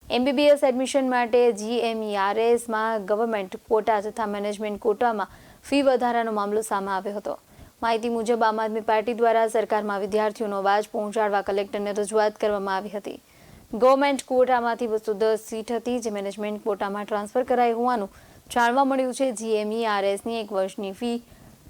MBBS admission માટે GMERS government quota તથા management કોટામાં fee વધારાનો મામલો સામે આવ્યો હતો। માહિતી મુજબ આમ આદમી પાર્ટી દ્વારા સરકારમાં વિદ્યાર્થીઓનો અવાજ પહોંચાડવા કલેક્ટરને રજૂઆત કરવામાં આવી હતી। ગવર્મેન્ટ કોટામાંથી 210 સીટ હતી જે મેનેજમેન્ટ કોટામાં ટ્રાન્સફર કરાઈ હોવાનું જાણવા મળ્યું છે। GMERSની એક વર્ષની ફી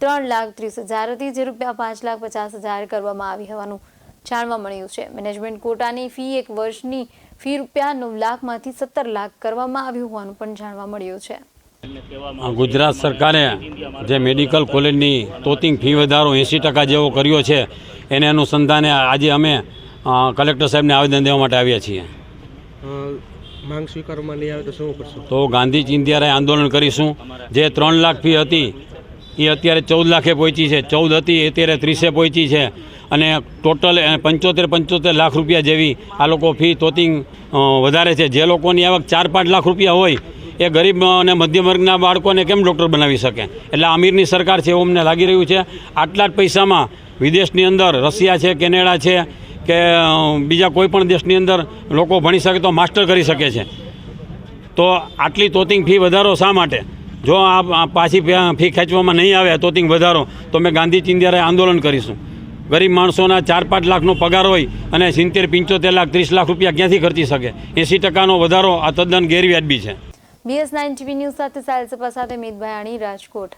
3,30,000 હતી જે ₹5,50,000 કરવામાં આવી હોવાનું જાણવા મળ્યું છે। મેનેજમેન્ટ કોટાની ફી એક વર્ષની ફી ₹9 લાખમાંથી 17 લાખ કરવામાં આવી હોવાનું પણ જાણવા મળ્યું છે। ગુજરાત સરકારે જે મેડિકલ કોલેજની તોતિંગ ફી વધારો 80% જેવો કર્યો છે એને અનુસંધાને આજે અમે કલેક્ટર સાહેબને આવેદન દેવા માટે આવ્યા છીએ। માંગ સ્વીકારવામાં નહીં આવે તો શું કરશું? તો ગાંધી ચિંધ્યારે આંદોલન કરીશું। જે 3 લાખ ફી હતી એ અત્યારે 14 લાખે પહોંચી છે, 14 હતી અત્યારે 30 પહોંચી છે અને ટોટલ 75 લાખ રૂપિયા જેવી આ લોકો ફી તોતિંગ વધારે છે। જે લોકોની આવક 4-5 લાખ રૂપિયા હોય એ ગરીબ અને મધ્યમ વર્ગના બાળકોને કેમ ડૉક્ટર બનાવી શકે? એટલે અમીરની સરકાર છે એવું અમને લાગી રહ્યું છે। આટલા જ પૈસામાં વિદેશની અંદર રશિયા છે, કેનેડા છે કે બીજા કોઈ પણ દેશની અંદર લોકો ભણી શકે તો માસ્ટર કરી શકે છે। તો આટલી તોતિંગ ફી વધારો શા માટે? જો આ પાછી ફી ખેંચવામાં નહીં આવે તોતિંગ વધારો તો અમે ગાંધી ચિંધ્યારે આંદોલન કરીશું। ગરીબ માણસોના 4-5 લાખનો પગાર હોય અને 70-75 લાખ 30 લાખ રૂપિયા ક્યાંથી ખર્ચી શકે? 80%નો વધારો આ તદ્દન ગેરવ્યાજબી છે। BS9 TV ન્યૂઝ સાથે સાયલ સપા સાથે મિત ભયાણી, રાજકોટ।